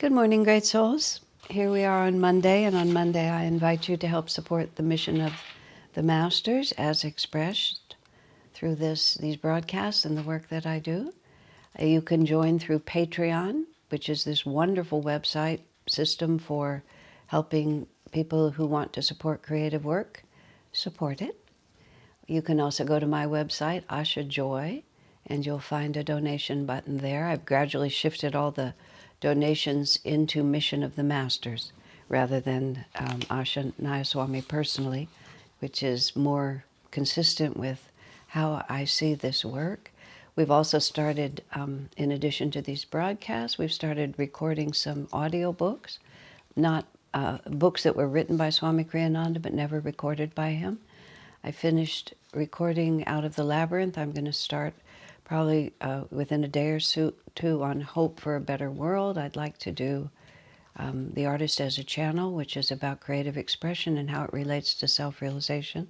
Good morning, great souls. Here we are on Monday, and on Monday I invite you to help support the mission of the Masters as expressed through these broadcasts and the work that I do. You can join through Patreon, which is this wonderful website system for helping people who want to support creative work support it. You can also go to my website, Asha Joy, and you'll find a donation button there. I've gradually shifted all the donations into Mission of the Masters rather than Asha Nayaswami personally, which is more consistent with how I see this work. We've also started, in addition to these broadcasts, we've started recording some audio books, not books that were written by Swami Kriyananda but never recorded by him. I finished recording Out of the Labyrinth. I'm going to start probably within a day or two on Hope for a Better World. I'd like to do The Artist as a Channel, which is about creative expression and how it relates to self-realization.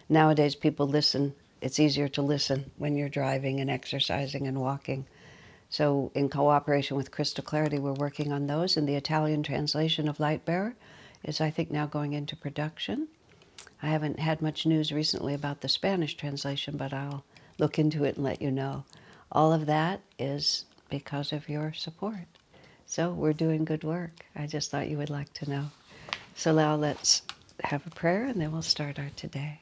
Nowadays, people listen. It's easier to listen when you're driving and exercising and walking. So in cooperation with Crystal Clarity, we're working on those. And the Italian translation of Lightbearer is, I think, now going into production. I haven't had much news recently about the Spanish translation, but I'll look into it and let you know. All of that is because of your support. So we're doing good work. I just thought you would like to know. So now let's have a prayer and then we'll start our today.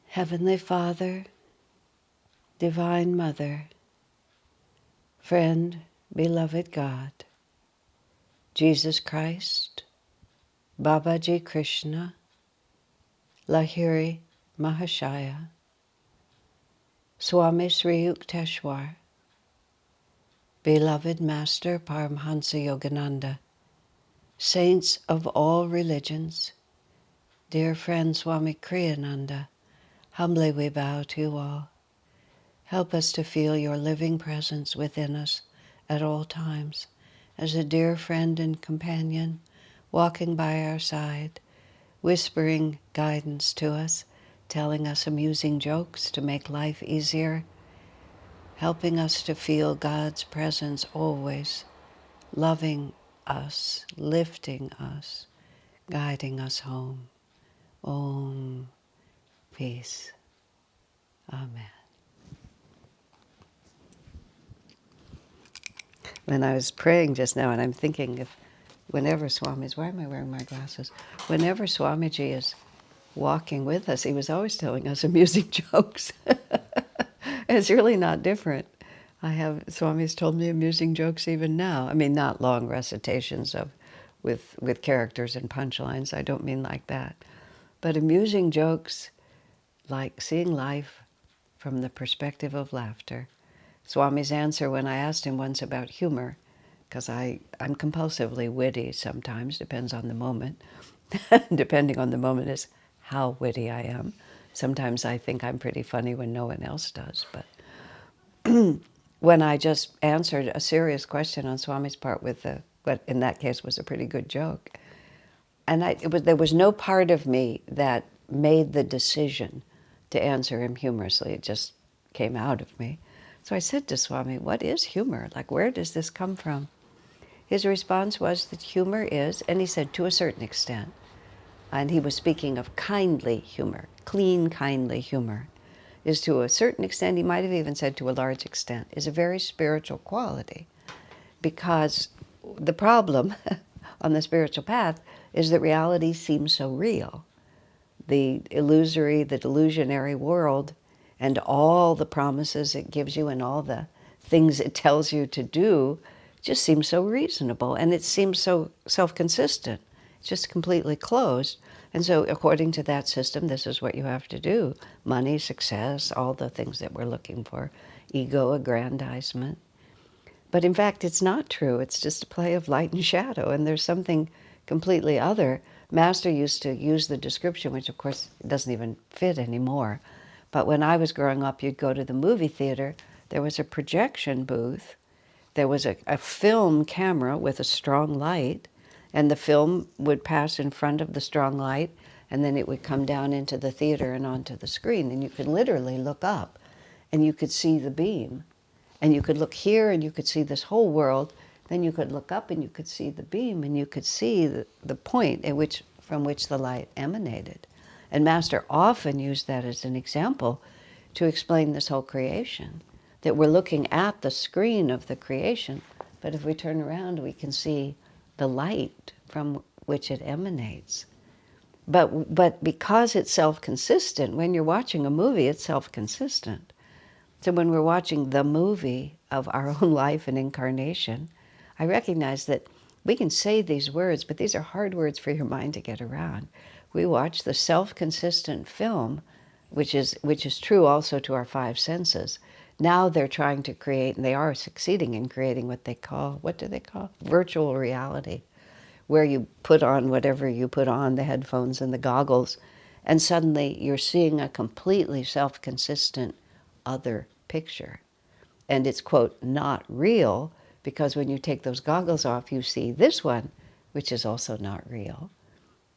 Heavenly Father, Divine Mother, Friend, Beloved God, Jesus Christ, Babaji Krishna, Lahiri Mahashaya, Swami Sri Yukteswar, Beloved Master Paramhansa Yogananda, Saints of all religions, dear friend Swami Kriyananda, humbly we bow to you all. Help us to feel your living presence within us at all times, as a dear friend and companion, walking by our side, whispering guidance to us, telling us amusing jokes to make life easier, helping us to feel God's presence always, loving us, lifting us, guiding us home. Om. Peace. Amen. When I was praying just now, and I'm thinking if whenever Swami's, why am I wearing my glasses? Whenever Swamiji is walking with us, he was always telling us amusing jokes. It's really not different. Swami's told me amusing jokes even now. I mean, not long recitations with characters and punchlines. I don't mean like that. But amusing jokes like seeing life from the perspective of laughter. Swami's answer when I asked him once about humor, because I'm compulsively witty sometimes, depends on the moment. Depending on the moment is how witty I am. Sometimes I think I'm pretty funny when no one else does. But when I just answered a serious question on Swami's part with what in that case was a pretty good joke, and there was no part of me that made the decision to answer him humorously. It just came out of me. So I said to Swami, what is humor? Like, where does this come from? His response was that humor is, and he said to a certain extent, and he was speaking of kindly humor, clean, kindly humor, is to a certain extent, he might have even said to a large extent, is a very spiritual quality. Because the problem on the spiritual path is that reality seems so real. The illusory, the delusionary world, and all the promises it gives you and all the things it tells you to do just seems so reasonable, and it seems so self-consistent. It's just completely closed. And so according to that system, this is what you have to do. Money, success, all the things that we're looking for. Ego, aggrandizement. But in fact, it's not true. It's just a play of light and shadow, and there's something completely other. Master used to use the description, which of course doesn't even fit anymore. But when I was growing up, you'd go to the movie theater, there was a projection booth, there was a film camera with a strong light, and the film would pass in front of the strong light, and then it would come down into the theater and onto the screen, and you could literally look up, and you could see the beam. And you could look here, and you could see this whole world, then you could look up and you could see the beam and you could see the point at which, from which the light emanated. And Master often used that as an example to explain this whole creation, that we're looking at the screen of the creation, but if we turn around, we can see the light from which it emanates. But because it's self-consistent, when you're watching a movie, it's self-consistent. So when we're watching the movie of our own life and incarnation, I recognize that we can say these words, but these are hard words for your mind to get around. We watch the self-consistent film, which is true also to our five senses. Now they're trying to create, and they are succeeding in creating what do they call? Virtual reality, where you put on whatever you put on, the headphones and the goggles, and suddenly you're seeing a completely self-consistent other picture. And it's, quote, not real, because when you take those goggles off, you see this one, which is also not real.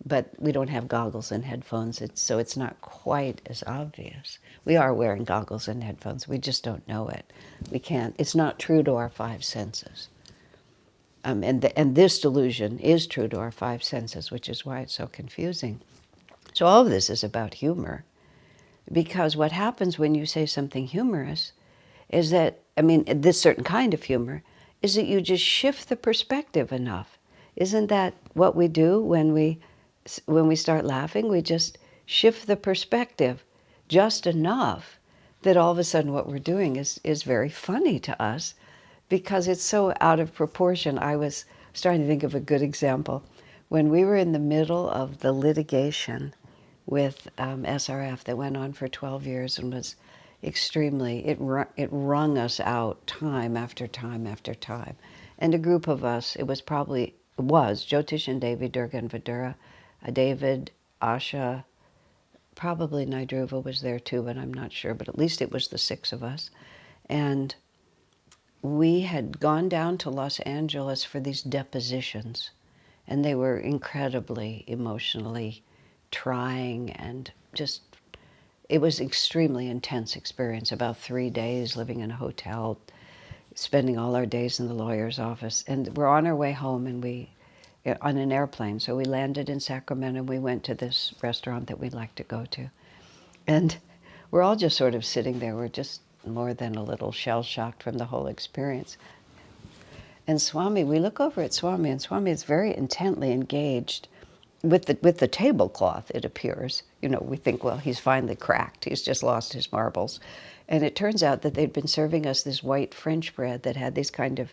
But we don't have goggles and headphones, so it's not quite as obvious. We are wearing goggles and headphones, we just don't know it. We can't, it's not true to our five senses. And this delusion is true to our five senses, which is why it's so confusing. So all of this is about humor. Because what happens when you say something humorous is that, this certain kind of humor, is that you just shift the perspective enough. Isn't that what we do when we start laughing? We just shift the perspective just enough that all of a sudden what we're doing is very funny to us, because it's so out of proportion. I was starting to think of a good example. When we were in the middle of the litigation with SRF that went on for 12 years and was extremely, it wrung us out time after time after time. And a group of us, it was Jyotish and Devi, Durga and Vidura, David, Asha, probably Naidruva was there too, but I'm not sure, but at least it was the six of us. And we had gone down to Los Angeles for these depositions, and they were incredibly emotionally trying, and just, it was extremely intense experience, about 3 days living in a hotel, spending all our days in the lawyer's office. And we're on our way home, and on an airplane, so we landed in Sacramento, and we went to this restaurant that we'd like to go to. And we're all just sort of sitting there, we're just more than a little shell-shocked from the whole experience. And Swami, we look over at Swami, and Swami is very intently engaged with the tablecloth, it appears. We think, well, he's finally cracked. He's just lost his marbles. And it turns out that they'd been serving us this white French bread that had this kind of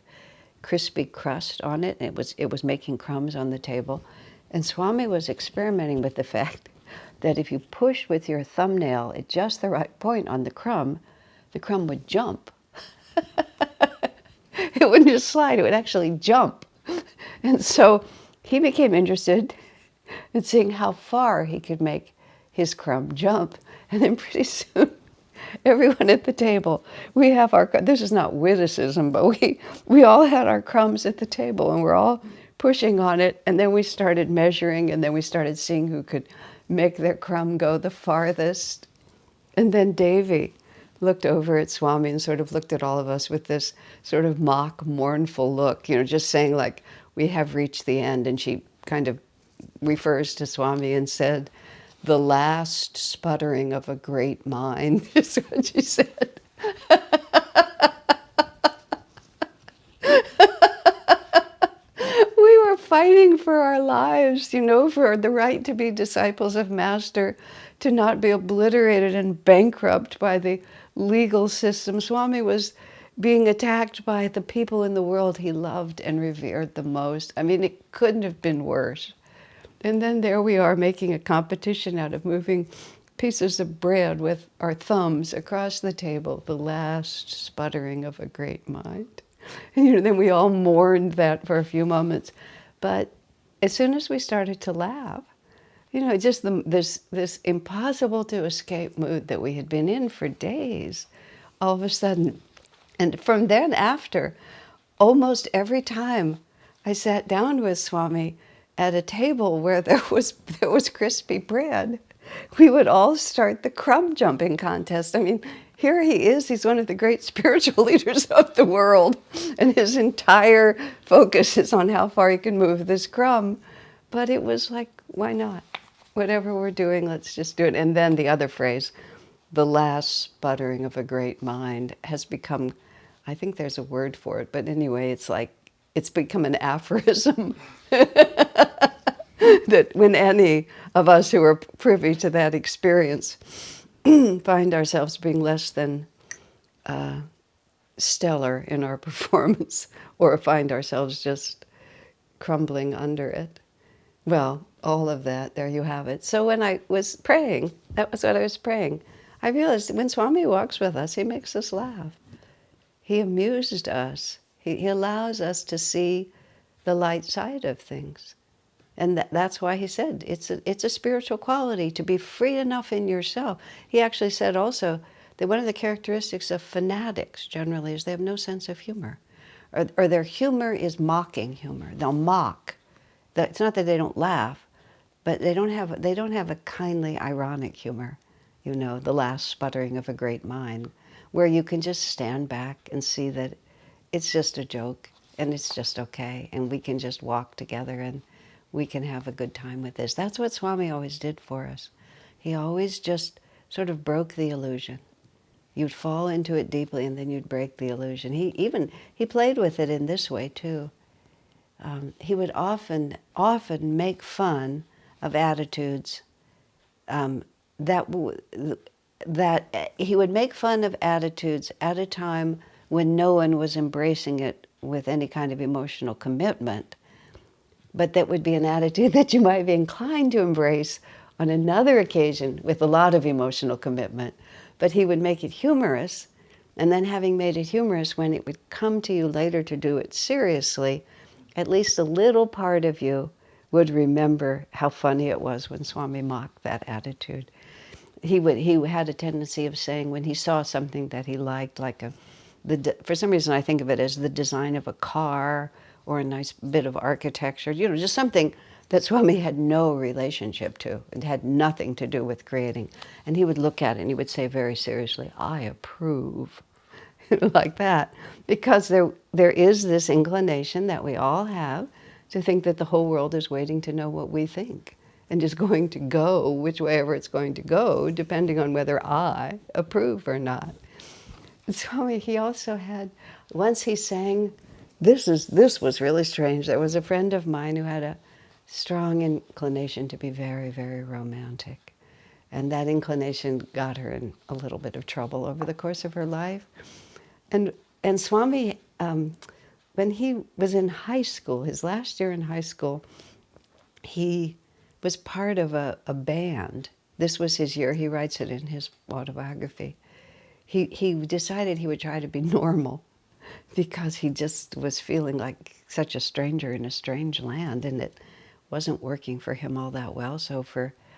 crispy crust on it, and it was making crumbs on the table. And Swami was experimenting with the fact that if you push with your thumbnail at just the right point on the crumb would jump. It wouldn't just slide, it would actually jump. And so he became interested in seeing how far he could make his crumb jump. And then pretty soon, everyone at the table, we have this is not witticism, but we all had our crumbs at the table, and we're all pushing on it. And then we started measuring, and then we started seeing who could make their crumb go the farthest. And then Devi looked over at Swami and sort of looked at all of us with this sort of mock, mournful look, just saying, like, we have reached the end. And she kind of refers to Swami and said, "The last sputtering of a great mind," is what she said. We were fighting for our lives, for the right to be disciples of Master, to not be obliterated and bankrupt by the legal system. Swami was being attacked by the people in the world he loved and revered the most. It couldn't have been worse. And then there we are making a competition out of moving pieces of bread with our thumbs across the table, the last sputtering of a great mind. And then we all mourned that for a few moments. But as soon as we started to laugh, just this impossible to escape mood that we had been in for days, all of a sudden, and from then after, almost every time I sat down with Swami at a table where there was crispy bread, we would all start the crumb jumping contest. I mean, here he is, he's one of the great spiritual leaders of the world, and his entire focus is on how far he can move this crumb. But it was like, why not? Whatever we're doing, let's just do it. And then the other phrase, the last sputtering of a great mind, has become, I think there's a word for it, but anyway, it's like, it's become an aphorism. That when any of us who are privy to that experience find ourselves being less than stellar in our performance, or find ourselves just crumbling under it. Well, all of that, there you have it. So when I was praying, that was what I was praying, I realized when Swami walks with us, he makes us laugh. He amused us. He allows us to see the light side of things. And that's why he said it's a spiritual quality to be free enough in yourself. He actually said also that one of the characteristics of fanatics generally is they have no sense of humor. Or their humor is mocking humor. They'll mock. It's not that they don't laugh, but they don't have a kindly, ironic humor. You know, the last sputtering of a great mind, where you can just stand back and see that it's just a joke and it's just okay, and we can just walk together and we can have a good time with this. That's what Swami always did for us. He always just sort of broke the illusion. You'd fall into it deeply and then you'd break the illusion. He played with it in this way too. He would often make fun of attitudes that he would make fun of attitudes at a time when no one was embracing it with any kind of emotional commitment, but that would be an attitude that you might be inclined to embrace on another occasion with a lot of emotional commitment. But he would make it humorous, and then having made it humorous, when it would come to you later to do it seriously, at least a little part of you would remember how funny it was when Swami mocked that attitude. He had a tendency of saying when he saw something that he liked, like for some reason I think of it as the design of a car or a nice bit of architecture, you know, just something that Swami had no relationship to and had nothing to do with creating. And he would look at it and he would say very seriously, "I approve," like that. Because there is this inclination that we all have to think that the whole world is waiting to know what we think and is going to go whichever it's going to go, depending on whether I approve or not. Swami, he also had, once he sang, this was really strange. There was a friend of mine who had a strong inclination to be very, very romantic. And that inclination got her in a little bit of trouble over the course of her life. And Swami, when he was in high school, his last year in high school, he was part of a band. This was his year. He writes it in his autobiography. He decided he would try to be normal because he just was feeling like such a stranger in a strange land, and it wasn't working for him all that well. So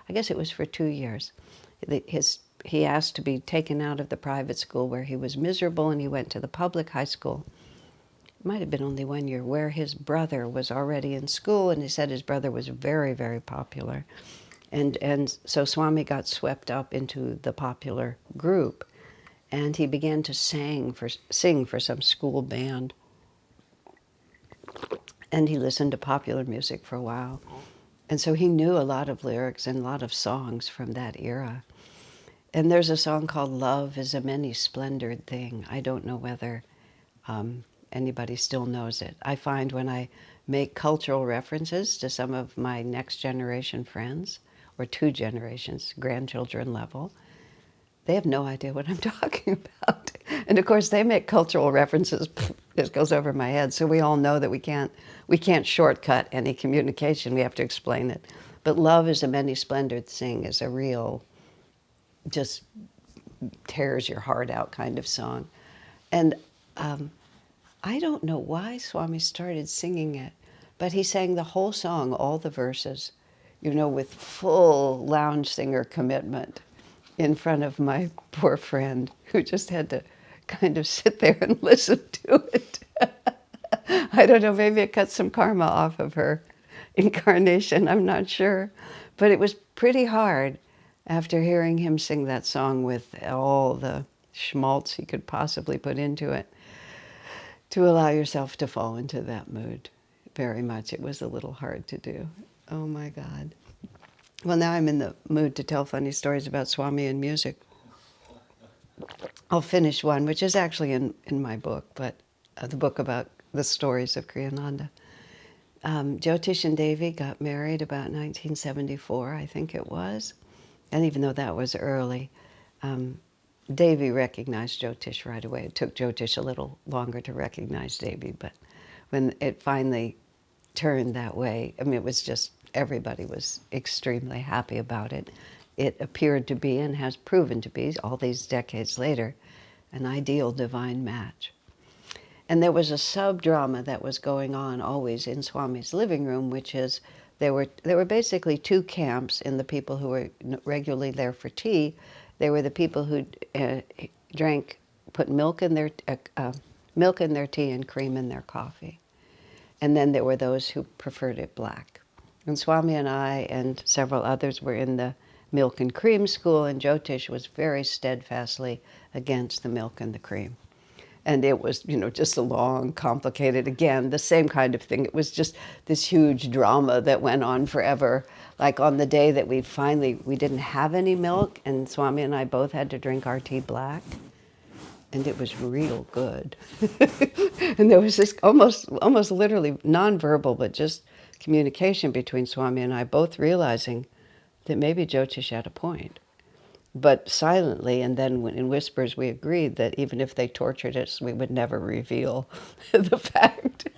I guess it was for 2 years, he asked to be taken out of the private school where he was miserable, and he went to the public high school. It might have been only 1 year, where his brother was already in school, and he said his brother was very, very popular. And so Swami got swept up into the popular group, and he began to sing for some school band. And he listened to popular music for a while. And so he knew a lot of lyrics and a lot of songs from that era. And there's a song called "Love is a Many-Splendored Thing." I don't know whether anybody still knows it. I find when I make cultural references to some of my next generation friends, or 2 generations, grandchildren level, they have no idea what I'm talking about. And of course, they make cultural references, it goes over my head. So we all know that we can't shortcut any communication. We have to explain it. But "Love is a Many-Splendored Thing" is a real, just tears your heart out kind of song. And I don't know why Swami started singing it, but he sang the whole song, all the verses, you know, with full lounge singer commitment, in front of my poor friend, who just had to kind of sit there and listen to it. I don't know, maybe it cut some karma off of her incarnation, I'm not sure. But it was pretty hard After hearing him sing that song with all the schmaltz he could possibly put into it, to allow yourself to fall into that mood very much. It was a little hard to do. Oh my God. Well, now I'm in the mood to tell funny stories about Swami and music. I'll finish one, which is actually in my book, but the book about the stories of Kriyananda. Jyotish and Devi got married about 1974, I think it was. And even though that was early, Devi recognized Jyotish right away. It took Jyotish a little longer to recognize Devi, but when it finally turned that way, I mean, it was just, everybody was extremely happy about it. It appeared to be, and has proven to be, all these decades later, an ideal divine match. And there was a sub-drama that was going on always in Swami's living room, which is there were basically two camps in the people who were regularly there for tea. There were the people who put milk in their tea and cream in their coffee. And then there were those who preferred it black. And Swami and I and several others were in the milk and cream school, and Jyotish was very steadfastly against the milk and the cream. And it was, just a long, complicated, again, the same kind of thing. It was just this huge drama that went on forever. Like on the day that we didn't have any milk, and Swami and I both had to drink our tea black. And it was real good. And there was this almost literally nonverbal, but just communication between Swami and I, both realizing that maybe Jyotish had a point. But silently, and then in whispers, we agreed that even if they tortured us, we would never reveal the fact.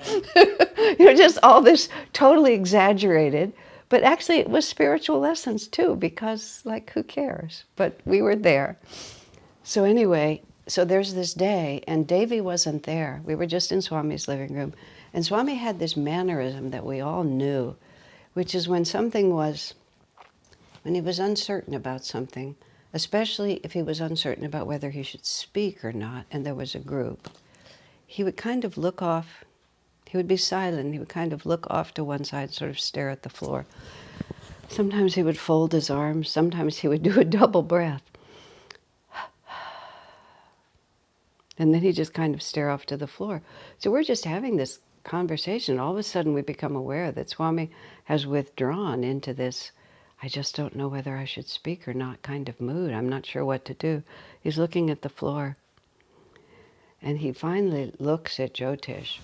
Just all this totally exaggerated. But actually, it was spiritual lessons too, because, who cares? But we were there. So anyway, so there's this day, and Devi wasn't there. We were just in Swami's living room. And Swami had this mannerism that we all knew, which is when he was uncertain about something, especially if he was uncertain about whether he should speak or not, and there was a group, he would kind of look off. He would be silent. He would kind of look off to one side, sort of stare at the floor. Sometimes he would fold his arms. Sometimes he would do a double breath. And then he'd just kind of stare off to the floor. So we're just having this conversation. All of a sudden we become aware that Swami has withdrawn into this, I just don't know whether I should speak or not kind of mood. I'm not sure what to do. He's looking at the floor. And he finally looks at Jyotish.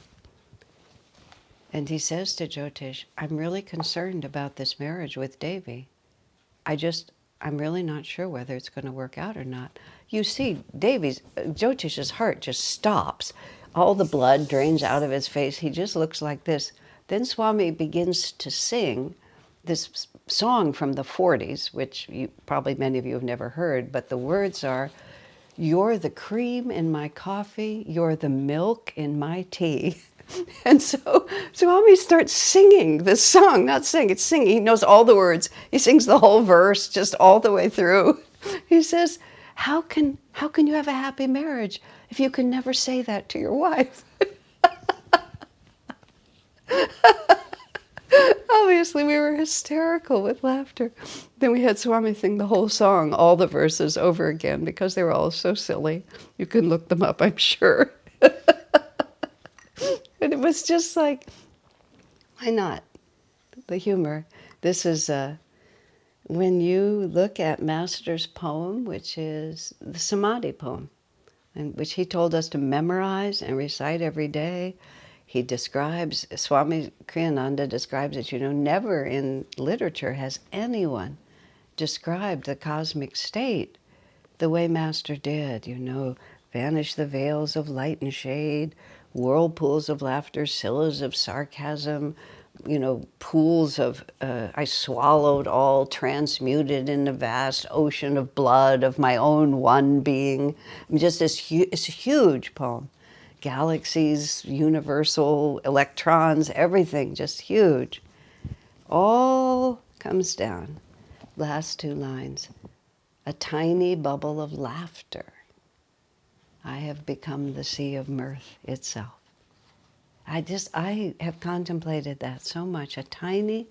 And he says to Jyotish, I'm really concerned about this marriage with Devi. I'm really not sure whether it's going to work out or not. You see, Jyotish's heart just stops. All the blood drains out of his face. He just looks like this. Then Swami begins to sing this song from the 40s, which probably many of you have never heard, but the words are, you're the cream in my coffee, you're the milk in my tea. And so Swami starts singing this song, not saying, it's singing. He knows all the words. He sings the whole verse just all the way through. He says, how can you have a happy marriage if you can never say that to your wife? Obviously, we were hysterical with laughter. Then we had Swami sing the whole song, all the verses over again, because they were all so silly. You can look them up, I'm sure. But it was just like, why not? The humor. This is, when you look at Master's poem, which is the Samadhi poem, and which he told us to memorize and recite every day. He describes, Swami Kriyananda describes it, never in literature has anyone described the cosmic state the way Master did, vanish the veils of light and shade, whirlpools of laughter, sillas of sarcasm, pools of, I swallowed all, transmuted in the vast ocean of blood of my own one being. Just it's a huge poem. Galaxies, universal, electrons, everything, just huge. All comes down. Last two lines. A tiny bubble of laughter. I have become the sea of mirth itself. I have contemplated that so much. A tiny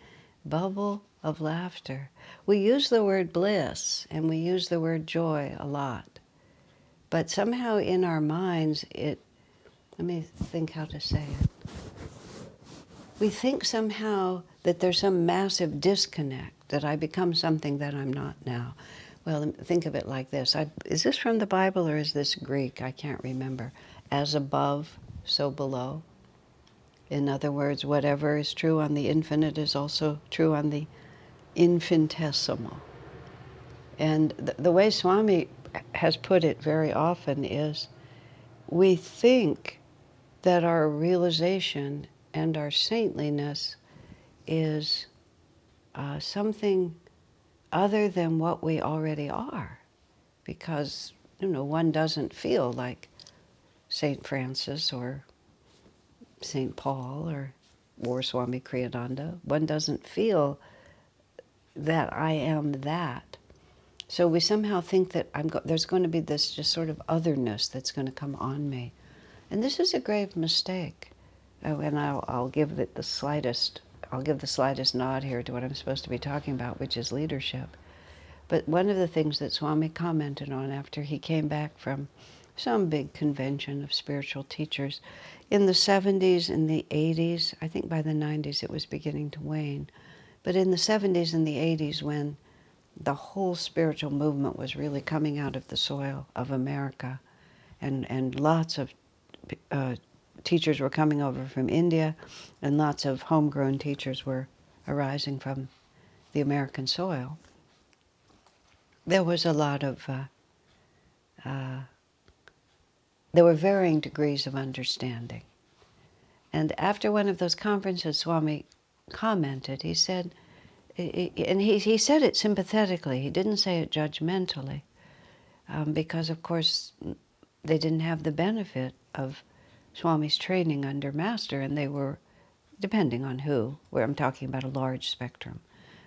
bubble of laughter. We use the word bliss and we use the word joy a lot. But somehow in our minds, let me think how to say it. We think somehow that there's some massive disconnect, that I become something that I'm not now. Well, think of it like this. Is this from the Bible or is this Greek? I can't remember. As above, so below. In other words, whatever is true on the infinite is also true on the infinitesimal. And the way Swami has put it very often is, we think that our realization and our saintliness is something other than what we already are. Because, one doesn't feel like St. Francis or St. Paul or Swami Kriyananda. One doesn't feel that I am that. So we somehow think that there's going to be this just sort of otherness that's going to come on me. And this is a grave mistake. And I'll give the slightest nod here to what I'm supposed to be talking about, which is leadership. But one of the things that Swami commented on after he came back from some big convention of spiritual teachers in the 70s and the 80s, I think by the 90s it was beginning to wane, but in the 70s and the 80s, when the whole spiritual movement was really coming out of the soil of America, and lots of teachers were coming over from India, and lots of homegrown teachers were arising from the American soil. There was a lot of, there were varying degrees of understanding. And after one of those conferences, Swami commented, he said, and he said it sympathetically, he didn't say it judgmentally, because of course they didn't have the benefit of Swami's training under Master, and they were, depending on who, where I'm talking about a large spectrum,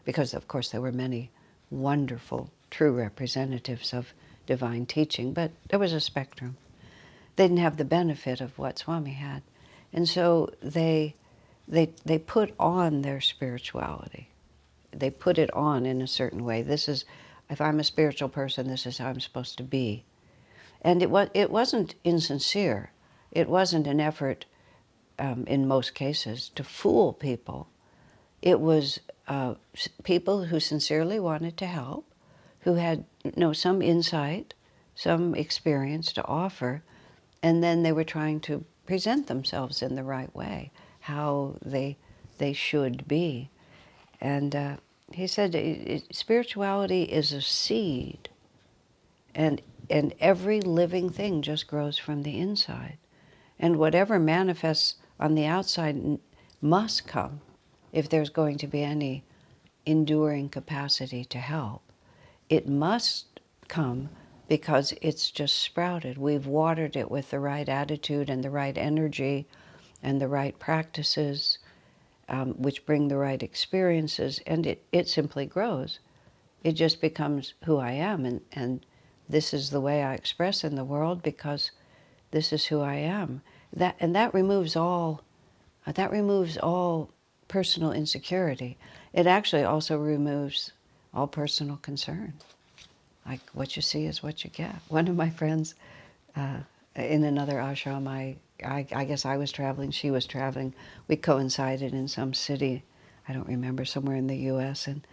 because of course there were many wonderful, true representatives of divine teaching, but there was a spectrum. They didn't have the benefit of what Swami had. And so they put on their spirituality. They put it on in a certain way. This is, if I'm a spiritual person, this is how I'm supposed to be. And it wasn't insincere. It wasn't an effort, in most cases, to fool people. It was people who sincerely wanted to help, who had some insight, some experience to offer, and then they were trying to present themselves in the right way, how they should be. And he said spirituality is a seed, and every living thing just grows from the inside. And whatever manifests on the outside must come if there's going to be any enduring capacity to help. It must come because it's just sprouted. We've watered it with the right attitude and the right energy and the right practices, which bring the right experiences, and it simply grows. It just becomes who I am, and this is the way I express in the world because this is who I am. That removes all personal insecurity. It actually also removes all personal concern. Like, what you see is what you get. One of my friends in another ashram, I guess I was traveling, she was traveling. We coincided in some city, I don't remember, somewhere in the U.S. And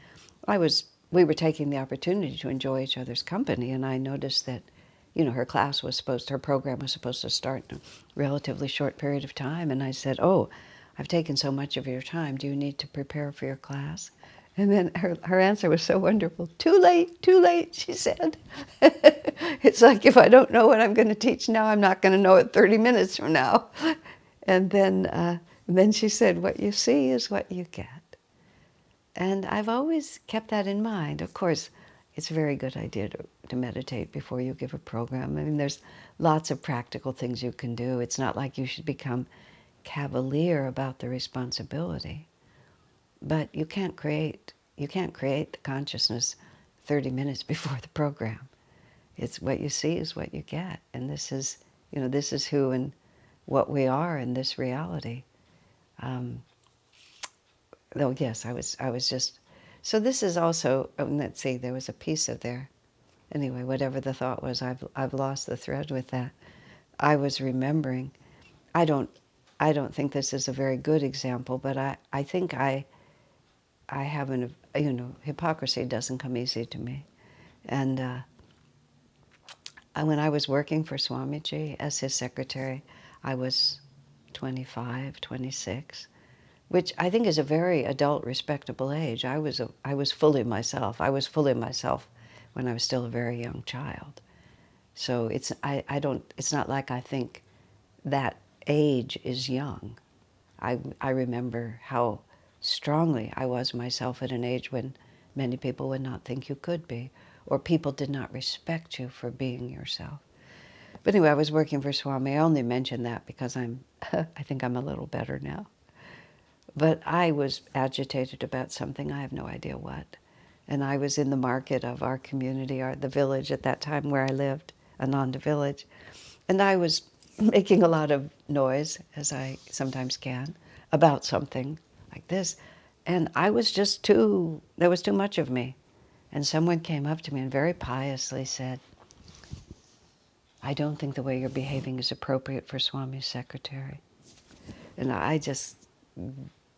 we were taking the opportunity to enjoy each other's company, and I noticed that, her program was supposed to start in a relatively short period of time, and I said, "Oh, I've taken so much of your time. Do you need to prepare for your class?" And then her answer was so wonderful. Too late, she said. It's like, if I don't know what I'm going to teach now, I'm not going to know it 30 minutes from now. And then she said, what you see is what you get. And I've always kept that in mind. Of course, it's a very good idea to meditate before you give a program. I mean, there's lots of practical things you can do. It's not like you should become cavalier about the responsibility. But you can't create the consciousness 30 minutes before the program. It's what you see is what you get, and this is who and what we are in this reality. Though yes, I was just So this is also, let's see, there was a piece of there. Anyway, whatever the thought was, I've lost the thread with that. I was remembering. I don't think this is a very good example, but I think I have an, hypocrisy doesn't come easy to me. And when I was working for Swamiji as his secretary, I was 25, 26, which I think is a very adult, respectable age. I was fully myself. I was fully myself when I was still a very young child. So it's not like I think that age is young. I remember how strongly I was myself at an age when many people would not think you could be, or people did not respect you for being yourself. But anyway, I was working for Swami. I only mention that because I think I'm a little better now. But I was agitated about something, I have no idea what. And I was in the market of our community, the village at that time where I lived, Ananda village. And I was making a lot of noise, as I sometimes can, about something like this. And I was just there was too much of me. And someone came up to me and very piously said, I don't think the way you're behaving is appropriate for Swami's secretary. And I just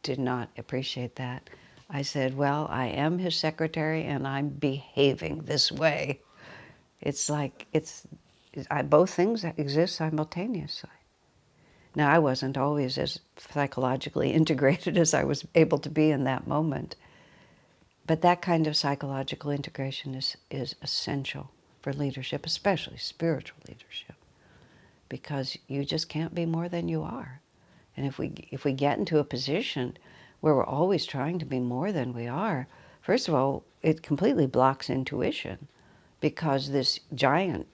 did not appreciate that. I said, well, I am his secretary and I'm behaving this way. It's like, both things exist simultaneously. Now, I wasn't always as psychologically integrated as I was able to be in that moment. But that kind of psychological integration is essential for leadership, especially spiritual leadership, because you just can't be more than you are. And if we get into a position where we're always trying to be more than we are, first of all, it completely blocks intuition, because this giant,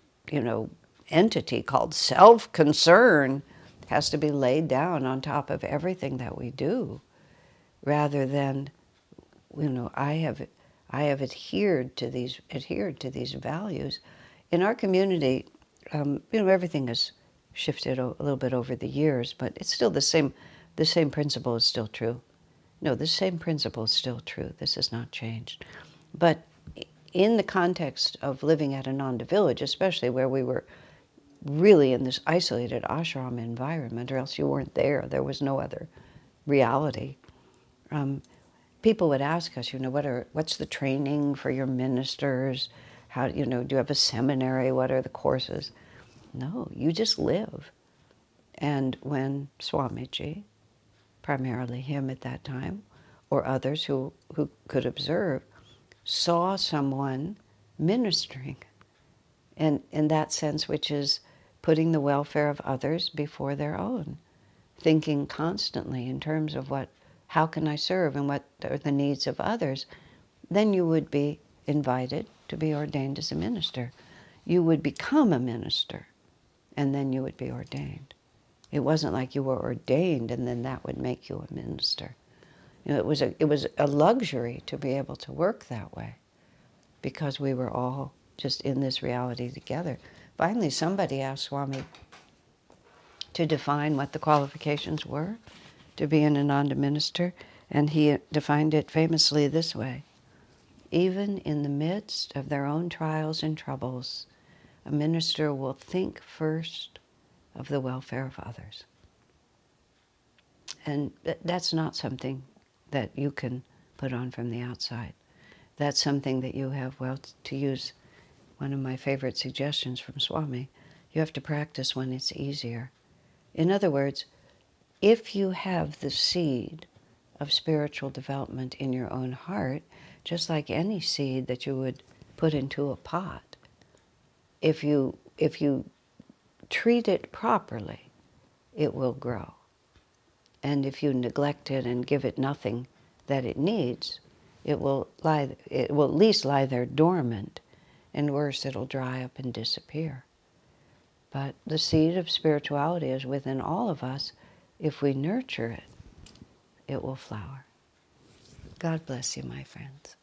entity called self-concern has to be laid down on top of everything that we do, rather than, I have adhered to these values. In our community, everything has shifted a little bit over the years, but it's still the same principle is still true. No, the same principle is still true. This has not changed. But in the context of living at Ananda village, especially where we were really in this isolated ashram environment, or else you weren't there, there was no other reality. People would ask us, what's the training for your ministers? How, do you have a seminary? What are the courses? No, you just live. And when Swamiji, primarily him at that time, or others who could observe, saw someone ministering, and in that sense, which is putting the welfare of others before their own, thinking constantly in terms of how can I serve and what are the needs of others, then you would be invited to be ordained as a minister. You would become a minister, and then you would be ordained. It wasn't like you were ordained and then that would make you a minister. It was a luxury to be able to work that way, because we were all just in this reality together. Finally, somebody asked Swami to define what the qualifications were to be an Ananda minister, and he defined it famously this way: even in the midst of their own trials and troubles, a minister will think first of the welfare of others. And that's not something that you can put on from the outside. That's something that you have, to use one of my favorite suggestions from Swami, you have to practice when it's easier. In other words, if you have the seed of spiritual development in your own heart, just like any seed that you would put into a pot, if you treat it properly, it will grow. And if you neglect it and give it nothing that it needs, it will at least lie there dormant, and worse, it'll dry up and disappear. But the seed of spirituality is within all of us. If we nurture it, it will flower. God bless you, my friends.